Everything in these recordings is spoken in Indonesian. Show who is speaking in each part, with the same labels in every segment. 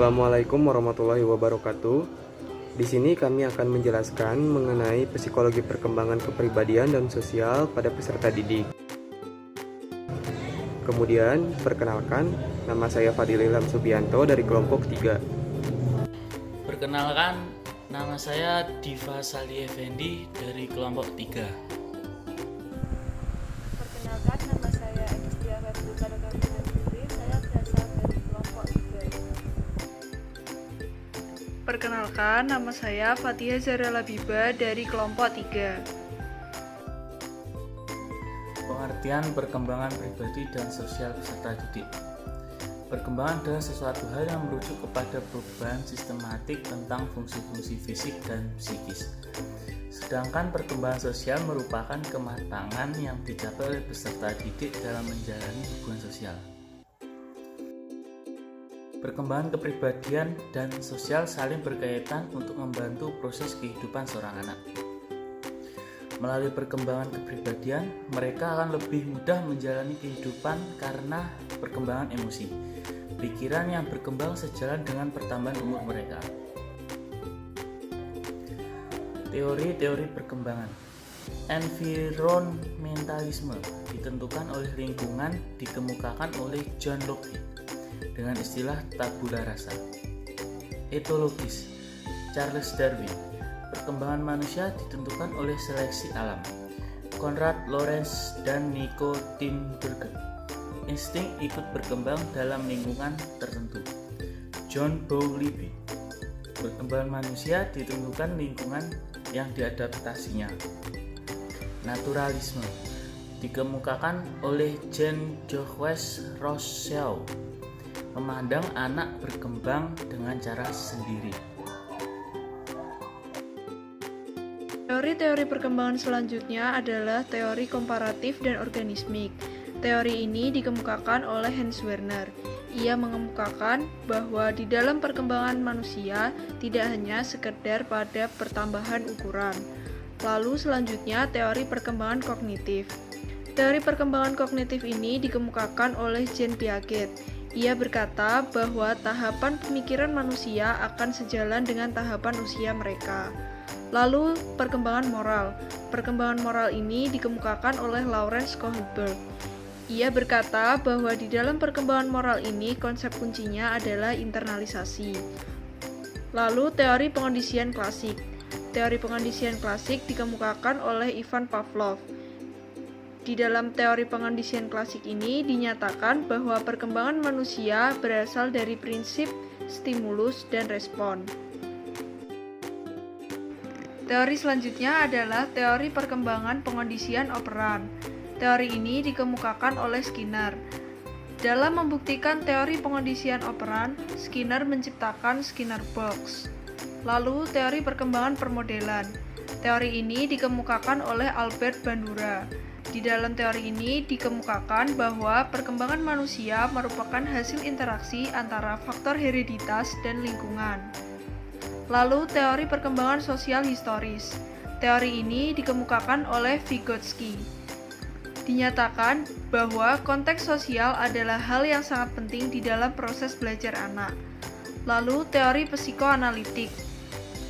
Speaker 1: Assalamualaikum warahmatullahi wabarakatuh. Di sini kami akan menjelaskan mengenai psikologi perkembangan kepribadian dan sosial pada peserta didik. Kemudian, perkenalkan, nama saya Fadil Ilham Subianto dari kelompok 3.
Speaker 2: Perkenalkan, nama saya Diva Sali Effendi dari kelompok 3.
Speaker 3: Perkenalkan, nama saya Ekstia Febrika Dokter Putri, saya berasal dari kelompok 3. Perkenalkan, nama saya Fatia Zara Labiba dari kelompok 3.
Speaker 2: Pengertian perkembangan pribadi dan sosial peserta didik. Perkembangan adalah sesuatu hal yang merujuk kepada perubahan sistematik tentang fungsi-fungsi fisik dan psikis. Sedangkan perkembangan sosial merupakan kematangan yang dicapai oleh peserta didik dalam menjalani hubungan sosial. Perkembangan kepribadian dan sosial saling berkaitan untuk membantu proses kehidupan seorang anak. Melalui perkembangan kepribadian, mereka akan lebih mudah menjalani kehidupan karena perkembangan emosi, pikiran yang berkembang sejalan dengan pertambahan umur mereka. Teori-teori perkembangan. Environmentalisme ditentukan oleh lingkungan dikemukakan oleh John Locke dengan istilah tabula rasa. Etologis. Charles Darwin. Perkembangan manusia ditentukan oleh seleksi alam. Konrad Lorenz dan Nico Tinbergen. Insting ikut berkembang dalam lingkungan tertentu. John Bowlby. Perkembangan manusia ditentukan lingkungan yang diadaptasinya. Naturalisme dikemukakan oleh Jean-Jacques Rousseau. Memandang anak berkembang dengan cara sendiri.
Speaker 3: Teori-teori perkembangan selanjutnya adalah teori komparatif dan organismik. Teori ini dikemukakan oleh Hans Werner. Ia mengemukakan bahwa di dalam perkembangan manusia tidak hanya sekedar pada pertambahan ukuran. Lalu selanjutnya teori perkembangan kognitif. Teori perkembangan kognitif ini dikemukakan oleh Jean Piaget. Ia berkata bahwa tahapan pemikiran manusia akan sejalan dengan tahapan usia mereka. Lalu, perkembangan moral. Perkembangan moral ini dikemukakan oleh Lawrence Kohlberg. Ia berkata bahwa di dalam perkembangan moral ini konsep kuncinya adalah internalisasi. Lalu, teori pengondisian klasik. Teori pengondisian klasik dikemukakan oleh Ivan Pavlov. Di dalam teori pengondisian klasik ini dinyatakan bahwa perkembangan manusia berasal dari prinsip stimulus dan respon. Teori selanjutnya adalah teori perkembangan pengondisian operan. Teori ini dikemukakan oleh Skinner. Dalam membuktikan teori pengondisian operan, Skinner menciptakan Skinner Box. Lalu, teori perkembangan permodelan. Teori ini dikemukakan oleh Albert Bandura. Di dalam teori ini dikemukakan bahwa perkembangan manusia merupakan hasil interaksi antara faktor hereditas dan lingkungan. Lalu, teori perkembangan sosial historis. Teori ini dikemukakan oleh Vygotsky. Dinyatakan bahwa konteks sosial adalah hal yang sangat penting di dalam proses belajar anak. Lalu, teori psikoanalitik.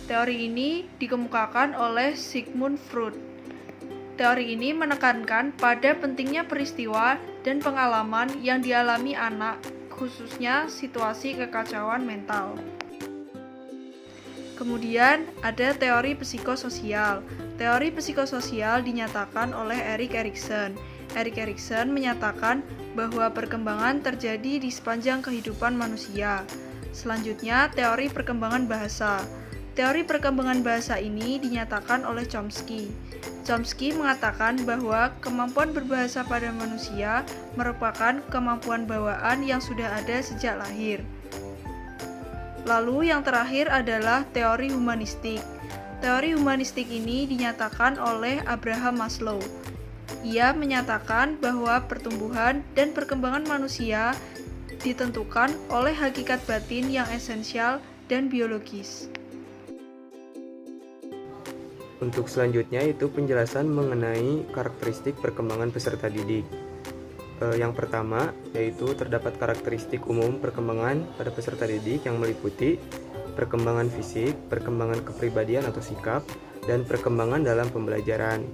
Speaker 3: Teori ini dikemukakan oleh Sigmund Freud. Teori ini menekankan pada pentingnya peristiwa dan pengalaman yang dialami anak, khususnya situasi kekacauan mental. Kemudian ada teori psikososial. Teori psikososial dinyatakan oleh Erik Erikson. Erik Erikson menyatakan bahwa perkembangan terjadi di sepanjang kehidupan manusia. Selanjutnya, teori perkembangan bahasa. Teori perkembangan bahasa ini dinyatakan oleh Chomsky. Chomsky mengatakan bahwa kemampuan berbahasa pada manusia merupakan kemampuan bawaan yang sudah ada sejak lahir. Lalu yang terakhir adalah teori humanistik. Teori humanistik ini dinyatakan oleh Abraham Maslow. Ia menyatakan bahwa pertumbuhan dan perkembangan manusia ditentukan oleh hakikat batin yang esensial dan biologis.
Speaker 1: Untuk selanjutnya itu penjelasan mengenai karakteristik perkembangan peserta didik. Yang pertama yaitu terdapat karakteristik umum perkembangan pada peserta didik yang meliputi perkembangan fisik, perkembangan kepribadian atau sikap, dan perkembangan dalam pembelajaran.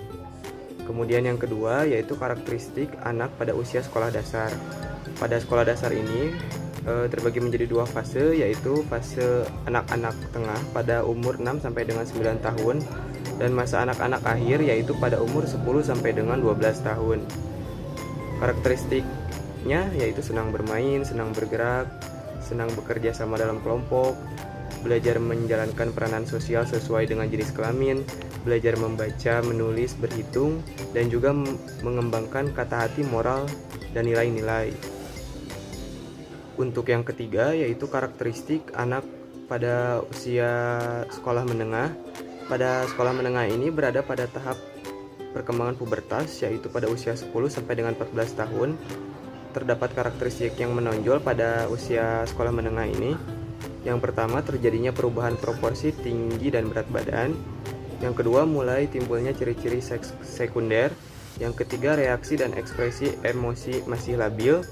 Speaker 1: Kemudian yang kedua yaitu karakteristik anak pada usia sekolah dasar. Pada sekolah dasar ini terbagi menjadi dua fase, yaitu fase anak-anak tengah pada umur 6 sampai dengan 9 tahun dan masa anak-anak akhir yaitu pada umur 10 sampai dengan 12 tahun. Karakteristiknya yaitu senang bermain, senang bergerak, senang bekerja sama dalam kelompok, belajar menjalankan peranan sosial sesuai dengan jenis kelamin, belajar membaca, menulis, berhitung, dan juga mengembangkan kata hati, moral, dan nilai-nilai. Untuk yang ketiga yaitu karakteristik anak pada usia sekolah menengah. Pada sekolah menengah ini berada pada tahap perkembangan pubertas yaitu pada usia 10 sampai dengan 14 tahun. Terdapat karakteristik yang menonjol pada usia sekolah menengah ini. Yang pertama, terjadinya perubahan proporsi tinggi dan berat badan. Yang kedua, mulai timbulnya ciri-ciri sekunder. Yang ketiga, reaksi dan ekspresi emosi masih labil.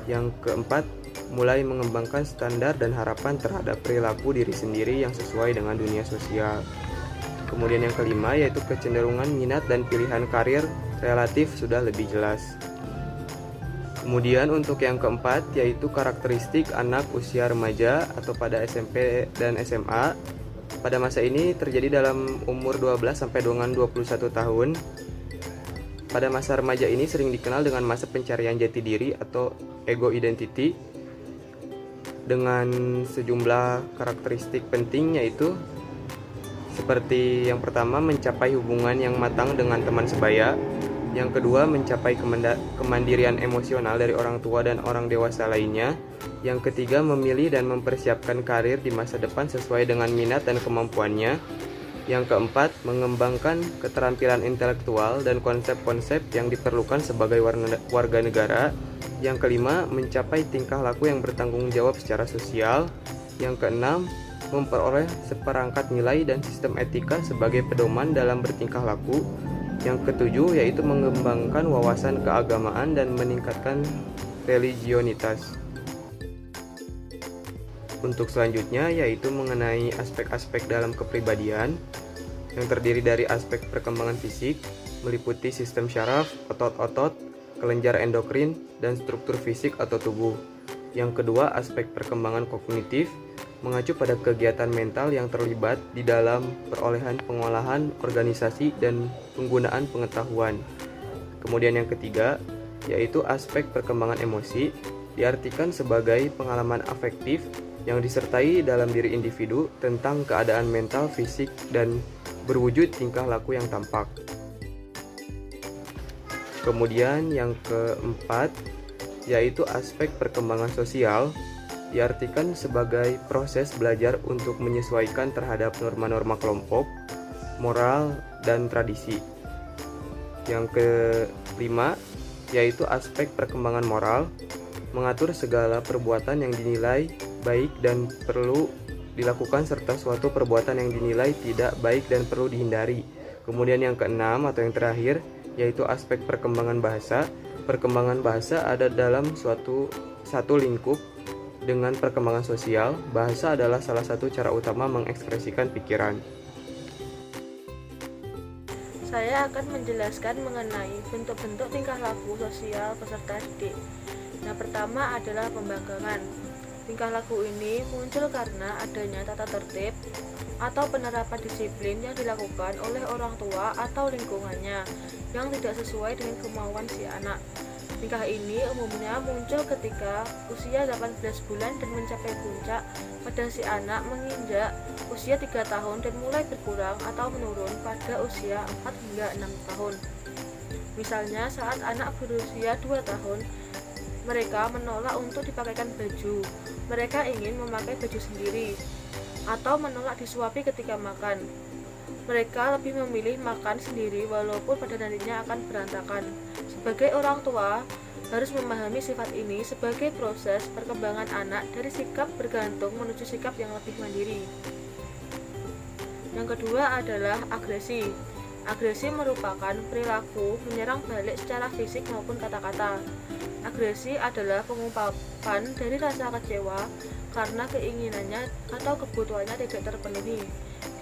Speaker 1: Yang keempat, mulai mengembangkan standar dan harapan terhadap perilaku diri sendiri yang sesuai dengan dunia sosial. Kemudian yang kelima, yaitu kecenderungan minat dan pilihan karir relatif sudah lebih jelas. Kemudian untuk yang keempat yaitu karakteristik anak usia remaja atau pada SMP dan SMA. Pada masa ini terjadi dalam umur 12 sampai dengan 21 tahun. Pada masa remaja ini sering dikenal dengan masa pencarian jati diri atau ego identity dengan sejumlah karakteristik penting, yaitu seperti yang pertama, mencapai hubungan yang matang dengan teman sebaya. Yang kedua, mencapai kemandirian emosional dari orang tua dan orang dewasa lainnya. Yang ketiga, memilih dan mempersiapkan karir di masa depan sesuai dengan minat dan kemampuannya. Yang keempat, mengembangkan keterampilan intelektual dan konsep-konsep yang diperlukan sebagai warga negara. Yang kelima, mencapai tingkah laku yang bertanggung jawab secara sosial. Yang keenam, memperoleh seperangkat nilai dan sistem etika sebagai pedoman dalam bertingkah laku. Yang ketujuh yaitu mengembangkan wawasan keagamaan dan meningkatkan religionitas. Untuk selanjutnya yaitu mengenai aspek-aspek dalam kepribadian yang terdiri dari aspek perkembangan fisik, meliputi sistem syaraf, otot-otot, kelenjar endokrin, dan struktur fisik atau tubuh. Yang kedua, aspek perkembangan kognitif, mengacu pada kegiatan mental yang terlibat di dalam perolehan pengolahan, organisasi, dan penggunaan pengetahuan. Kemudian yang ketiga, yaitu aspek perkembangan emosi, diartikan sebagai pengalaman afektif yang disertai dalam diri individu tentang keadaan mental, fisik, dan berwujud tingkah laku yang tampak. Kemudian yang keempat, yaitu aspek perkembangan sosial, diartikan sebagai proses belajar untuk menyesuaikan terhadap norma-norma kelompok, moral, dan tradisi. Yang kelima, yaitu aspek perkembangan moral, mengatur segala perbuatan yang dinilai baik dan perlu dilakukan serta suatu perbuatan yang dinilai tidak baik dan perlu dihindari. Kemudian yang keenam atau yang terakhir, yaitu aspek perkembangan bahasa. Perkembangan bahasa ada dalam satu lingkup. Dengan perkembangan sosial, bahasa adalah salah satu cara utama mengekspresikan pikiran.
Speaker 4: Saya akan menjelaskan mengenai bentuk-bentuk tingkah laku sosial peserta didik. Yang pertama adalah pembangkangan. Tingkah laku ini muncul karena adanya tata tertib atau penerapan disiplin yang dilakukan oleh orang tua atau lingkungannya yang tidak sesuai dengan kemauan si anak. Tingkah ini umumnya muncul ketika usia 18 bulan dan mencapai puncak pada si anak menginjak usia 3 tahun dan mulai berkurang atau menurun pada usia 4 hingga 6 tahun. Misalnya saat anak berusia 2 tahun, mereka menolak untuk dipakaikan baju. Mereka ingin memakai baju sendiri atau menolak disuapi ketika makan. Mereka lebih memilih makan sendiri walaupun pada nantinya akan berantakan. Sebagai orang tua, harus memahami sifat ini sebagai proses perkembangan anak dari sikap bergantung menuju sikap yang lebih mandiri. Yang kedua adalah agresi. Agresi merupakan perilaku menyerang balik secara fisik maupun kata-kata. Agresi adalah pengungkapan dari rasa kecewa karena keinginannya atau kebutuhannya tidak terpenuhi.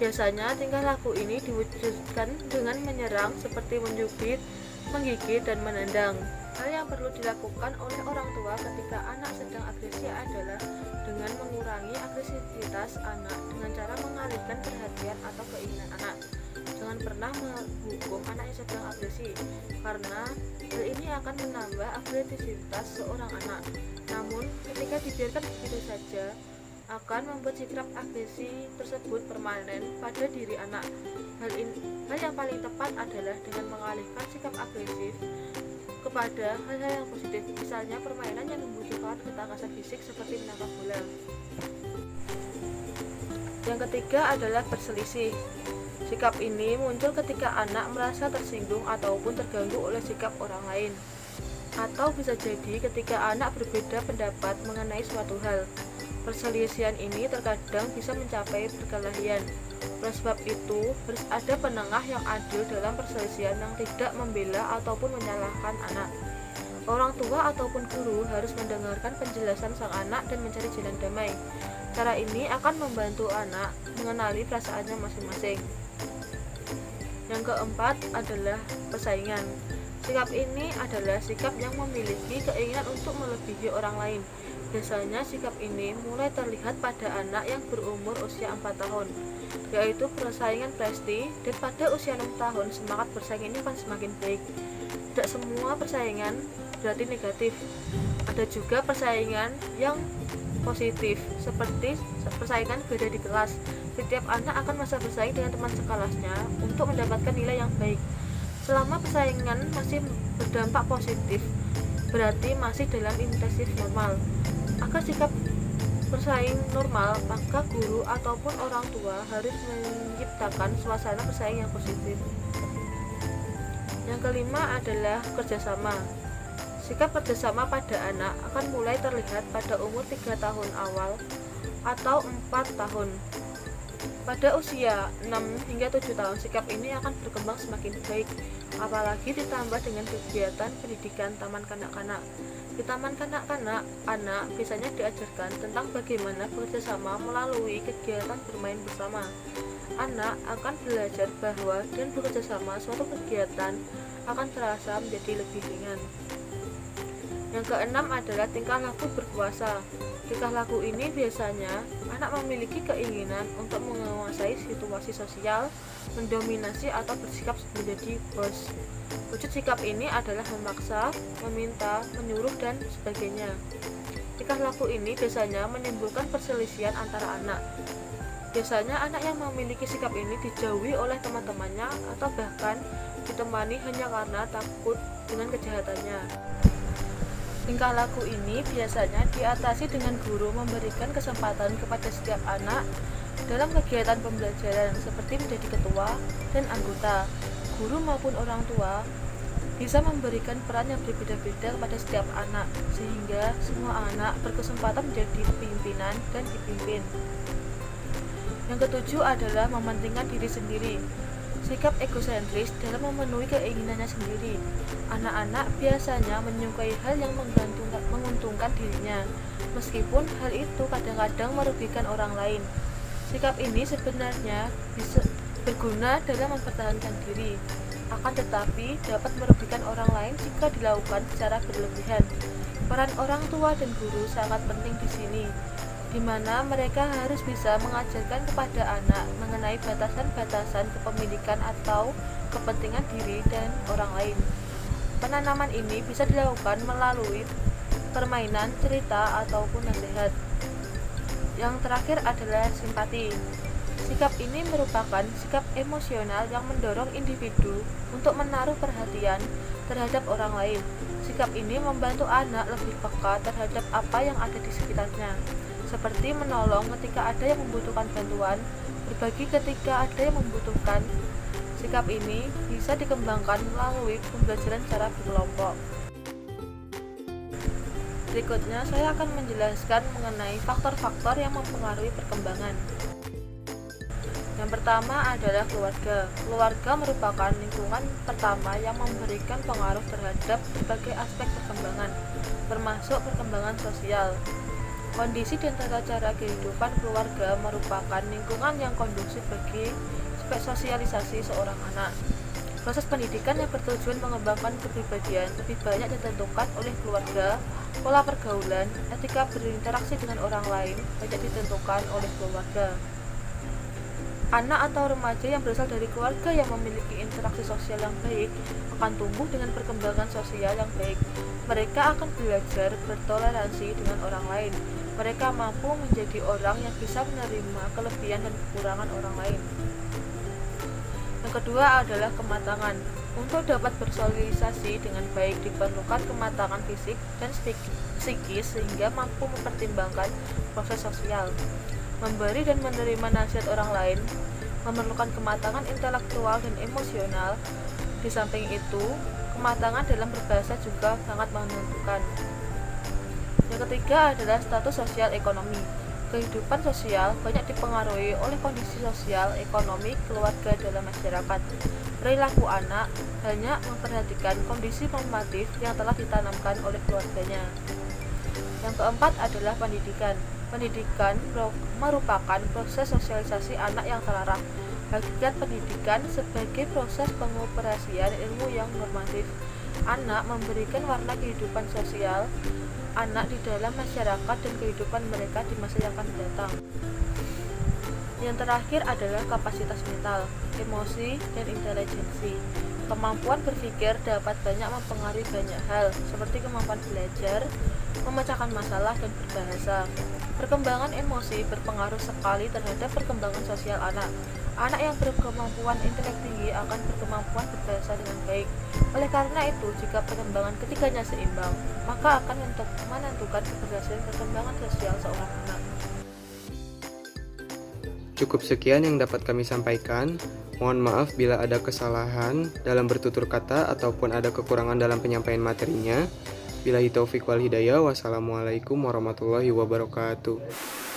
Speaker 4: Biasanya tingkah laku ini diwujudkan dengan menyerang seperti mencubit, menggigit, dan menendang. Hal yang perlu dilakukan oleh orang tua ketika anak sedang agresi adalah dengan mengurangi agresivitas anak dengan cara mengalihkan perhatian atau keinginan anak. Jangan pernah menghukum anak yang sedang agresi, karena hal ini akan menambah agresivitas seorang anak. Namun, ketika dibiarkan begitu saja, akan membuat sikap agresi tersebut permanen pada diri anak. Hal yang paling tepat adalah dengan mengalihkan sikap agresif kepada hal-hal yang positif, misalnya permainan yang membutuhkan ketangkasan fisik seperti menangkap bola. Yang ketiga adalah berselisih. Sikap ini muncul ketika anak merasa tersinggung ataupun terganggu oleh sikap orang lain, atau bisa jadi ketika anak berbeda pendapat mengenai suatu hal. Perselisihan ini terkadang bisa mencapai perkelahian. Oleh sebab itu, harus ada penengah yang adil dalam perselisihan yang tidak membela ataupun menyalahkan anak. Orang tua ataupun guru harus mendengarkan penjelasan sang anak dan mencari jalan damai. Cara ini akan membantu anak mengenali perasaannya masing-masing. Yang keempat adalah persaingan. Sikap ini adalah sikap yang memiliki keinginan untuk melebihi orang lain. Biasanya sikap ini mulai terlihat pada anak yang berumur usia 4 tahun, yaitu persaingan prestasi, dan pada usia 6 tahun semangat bersaing ini akan semakin baik. Tidak semua persaingan berarti negatif. Ada juga persaingan yang positif, seperti persaingan beda di kelas. Setiap anak akan masa bersaing dengan teman sekelasnya untuk mendapatkan nilai yang baik. Selama persaingan masih berdampak positif, berarti masih dalam intensif normal. Agar sikap bersaing normal, maka guru ataupun orang tua harus menciptakan suasana bersaing yang positif. Yang kelima adalah kerjasama. Sikap kerjasama pada anak akan mulai terlihat pada umur 3 tahun awal atau 4 tahun. Pada usia 6 hingga 7 tahun, sikap ini akan berkembang semakin baik, apalagi ditambah dengan kegiatan pendidikan taman kanak-kanak. Di taman kanak-kanak, anak biasanya diajarkan tentang bagaimana bekerja sama melalui kegiatan bermain bersama. Anak akan belajar bahwa dengan bekerja sama, suatu kegiatan akan terasa menjadi lebih ringan. Yang keenam adalah tingkah laku berkuasa. Tingkah laku ini biasanya anak memiliki keinginan untuk menguasai situasi sosial, mendominasi atau bersikap menjadi bos. Wujud sikap ini adalah memaksa, meminta, menyuruh, dan sebagainya. Tingkah laku ini biasanya menimbulkan perselisihan antara anak. Biasanya anak yang memiliki sikap ini dijauhi oleh teman-temannya atau bahkan ditemani hanya karena takut dengan kejahatannya. Tingkah laku ini biasanya diatasi dengan guru memberikan kesempatan kepada setiap anak dalam kegiatan pembelajaran seperti menjadi ketua dan anggota. Guru maupun orang tua bisa memberikan peran yang berbeda-beda kepada setiap anak, sehingga semua anak berkesempatan menjadi pimpinan dan dipimpin. Yang ketujuh adalah mementingkan diri sendiri. Sikap egosentris dalam memenuhi keinginannya sendiri. Anak-anak biasanya menyukai hal yang menguntungkan dirinya, meskipun hal itu kadang-kadang merugikan orang lain. Sikap ini sebenarnya bisa berguna dalam mempertahankan diri, akan tetapi dapat merugikan orang lain jika dilakukan secara berlebihan. Peran orang tua dan guru sangat penting di sini, di mana mereka harus bisa mengajarkan kepada anak mengenai batasan-batasan kepemilikan atau kepentingan diri dan orang lain. Penanaman ini bisa dilakukan melalui permainan, cerita, ataupun nasihat. Yang terakhir adalah simpati. Sikap ini merupakan sikap emosional yang mendorong individu untuk menaruh perhatian terhadap orang lain. Sikap ini membantu anak lebih peka terhadap apa yang ada di sekitarnya, seperti menolong ketika ada yang membutuhkan bantuan, berbagi ketika ada yang membutuhkan. Sikap ini bisa dikembangkan melalui pembelajaran secara berkelompok. Berikutnya, saya akan menjelaskan mengenai faktor-faktor yang mempengaruhi perkembangan. Yang pertama adalah keluarga. Keluarga merupakan lingkungan pertama yang memberikan pengaruh terhadap berbagai aspek perkembangan, termasuk perkembangan sosial. Kondisi dan tata cara kehidupan keluarga merupakan lingkungan yang kondusif bagi sosialisasi seorang anak. Proses pendidikan yang bertujuan mengembangkan kepribadian lebih banyak ditentukan oleh keluarga. Pola pergaulan, etika berinteraksi dengan orang lain banyak ditentukan oleh keluarga. Anak atau remaja yang berasal dari keluarga yang memiliki interaksi sosial yang baik akan tumbuh dengan perkembangan sosial yang baik. Mereka akan belajar bertoleransi dengan orang lain. Mereka mampu menjadi orang yang bisa menerima kelebihan dan kekurangan orang lain. Yang kedua adalah kematangan. Untuk dapat bersosialisasi dengan baik diperlukan kematangan fisik dan psikis sehingga mampu mempertimbangkan proses sosial. Memberi dan menerima nasihat orang lain memerlukan kematangan intelektual dan emosional. Di samping itu, kematangan dalam berbahasa juga sangat menentukan. Yang ketiga adalah status sosial ekonomi. Kehidupan sosial banyak dipengaruhi oleh kondisi sosial ekonomi keluarga dalam masyarakat. Perilaku anak banyak memperhatikan kondisi normatif yang telah ditanamkan oleh keluarganya. Yang keempat adalah pendidikan. Pendidikan merupakan proses sosialisasi anak yang terarah. Hakikat pendidikan sebagai proses pengoperasian ilmu yang normatif. Anak memberikan warna kehidupan sosial anak di dalam masyarakat dan kehidupan mereka di masa yang akan datang. Yang terakhir adalah kapasitas mental, emosi, dan intelijensi. Kemampuan berpikir dapat banyak mempengaruhi banyak hal, seperti kemampuan belajar, memecahkan masalah, dan berbahasa. Perkembangan emosi berpengaruh sekali terhadap perkembangan sosial anak. Anak yang berkemampuan intelek tinggi akan berkemampuan berbahasa dengan baik. Oleh karena itu, jika perkembangan ketiganya seimbang, maka akan menentukan keberhasilan perkembangan sosial seorang anak.
Speaker 1: Cukup sekian yang dapat kami sampaikan. Mohon maaf bila ada kesalahan dalam bertutur kata ataupun ada kekurangan dalam penyampaian materinya. Billahi taufiq wal hidayah. Wassalamualaikum warahmatullahi wabarakatuh.